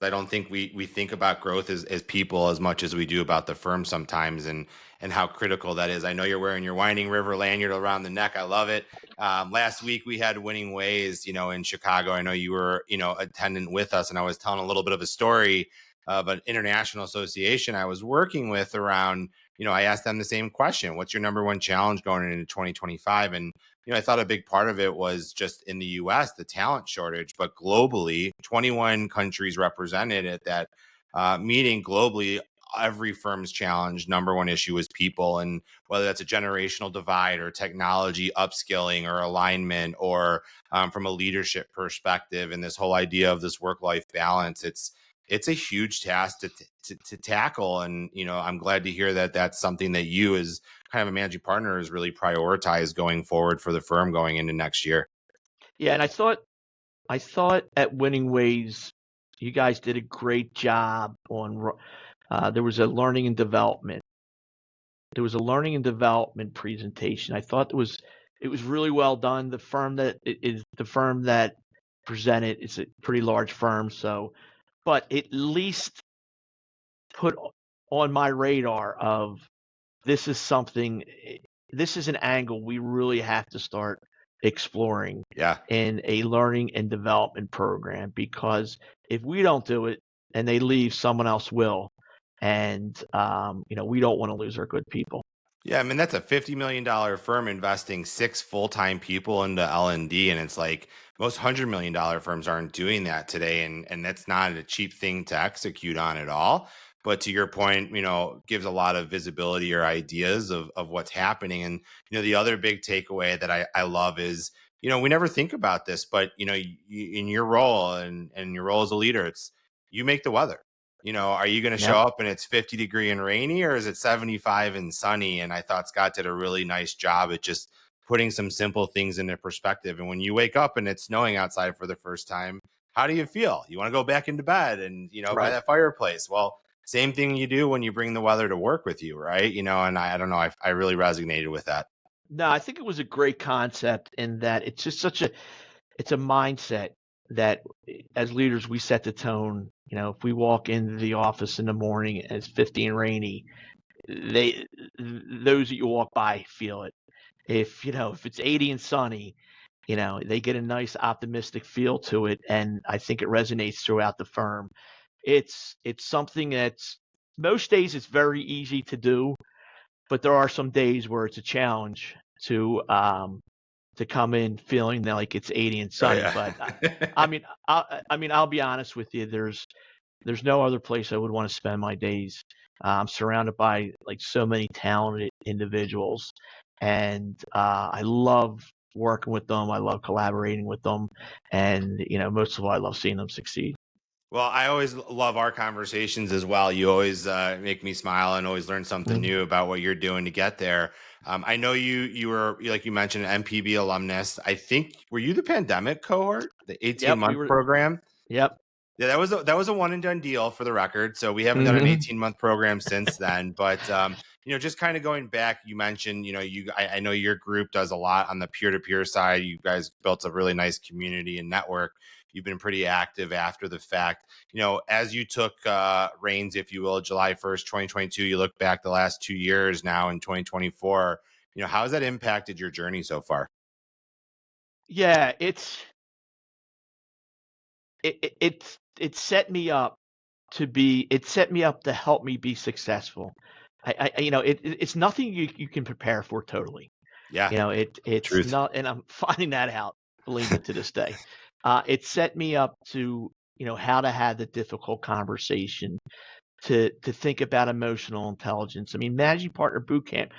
I don't think we think about growth as people as much as we do about the firm sometimes, and how critical that is. I know you're wearing your Winding River lanyard around the neck. I love it. Last week we had Winning Ways, in Chicago. I know you were, attendant with us, and I was telling a little bit of a story of an international association I was working with around, I asked them the same question: what's your number one challenge going into 2025? And I thought a big part of it was just in the US, the talent shortage, but globally, 21 countries represented at that meeting globally. Every firm's challenge, number one issue is people. And whether that's a generational divide or technology upskilling or alignment, or from a leadership perspective, and this whole idea of this work-life balance, it's a huge task to tackle. And, I'm glad to hear that that's something that you, as kind of a managing partner, is really prioritized going forward for the firm going into next year. Yeah, and I thought at Winning Ways, you guys did a great job on. There was a learning and development. There was a learning and development presentation. I thought it was really well done. The firm that presented is a pretty large firm, so but at least put on my radar of this is something. This is an angle we really have to start exploring Yeah. in a learning and development program, because if we don't do it and they leave, someone else will. And we don't want to lose our good people. Yeah, I mean, that's a $50 million firm investing six full-time people into L&D, and it's like most $100 million firms aren't doing that today, and that's not a cheap thing to execute on at all. But to your point, gives a lot of visibility or ideas of what's happening. And the other big takeaway that I love is, we never think about this, but in your role, and your role as a leader, it's you make the weather. Are you going to show Yep. up and it's 50-degree and rainy, or is it 75 and sunny? And I thought Scott did a really nice job at just putting some simple things into perspective. And when you wake up and it's snowing outside for the first time, how do you feel? You want to go back into bed and, by Right. that fireplace. Well, same thing you do when you bring the weather to work with you, right? And I don't know, I really resonated with that. No, I think it was a great concept in that it's just it's a mindset that as leaders we set the tone. If we walk into the office in the morning and it's 50 and rainy, they those that you walk by feel it. If it's 80 and sunny, they get a nice optimistic feel to it, and I think it resonates throughout the firm. It's something that's most days it's very easy to do, but there are some days where it's a challenge to come in feeling like it's 80 and Oh sunny. yeah. But I'll be honest with you. There's no other place I would want to spend my days. I'm surrounded by like so many talented individuals, and I love working with them. I love collaborating with them, and most of all, I love seeing them succeed. Well, I always love our conversations as well. You always make me smile and always learn something Mhm. new about what you're doing to get there. I know you were, like you mentioned, an MPB alumnus. I think, were you the pandemic cohort, the 18 Yep, we month were. program? Yep. Yeah, that was a one and done deal, for the record. So we haven't done an Hmm. 18-month program since then. But just kind of going back, you mentioned, I know your group does a lot on the peer-to-peer side. You guys built a really nice community and network. You've been pretty active after the fact. As you took reins, if you will, July 1st, 2022, you look back the last 2 years now in 2024. How has that impacted your journey so far? Yeah, it set me up it set me up to help me be successful. It's nothing you can prepare for totally. Yeah, It's truth. not, and I'm finding that out, believe me, to this day. It set me up to, how to have the difficult conversation, to think about emotional intelligence. I mean, managing partner boot camp,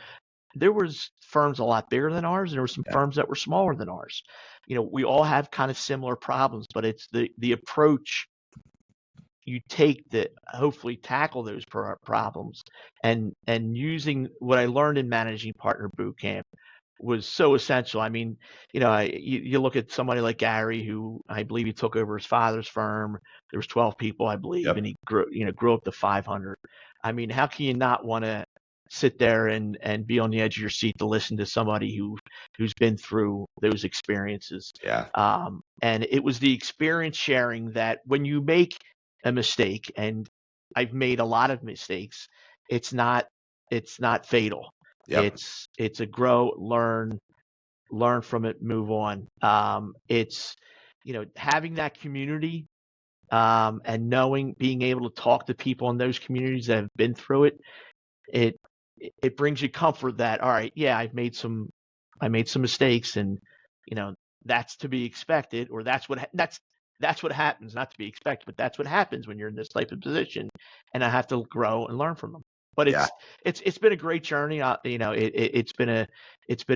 there was firms a lot bigger than ours, and there were some Yeah. firms that were smaller than ours. We all have kind of similar problems, but it's the approach you take to hopefully tackle those problems, and using what I learned in managing partner boot camp was so essential. I mean, you look at somebody like Gary, who I believe he took over his father's firm. There was 12 people, I believe, Yep. and he grew up to 500. I mean, how can you not want to sit there and be on the edge of your seat to listen to somebody who's been through those experiences? Yeah. And it was the experience sharing that when you make a mistake, and I've made a lot of mistakes, it's not fatal. Yep. It's a grow, learn from it, move on. It's having that community, and being able to talk to people in those communities that have been through it. It it brings you comfort that, all right, yeah, I made some mistakes, and that's to be expected, or that's what happens, not to be expected, but that's what happens when you're in this type of position, and I have to grow and learn from them. But Yeah. it's been a great journey. It's been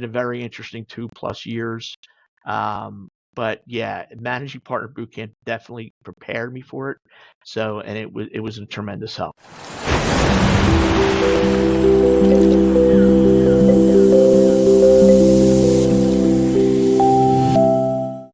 a very interesting 2+ years. But yeah, managing partner boot camp definitely prepared me for it. So, and it was a tremendous help.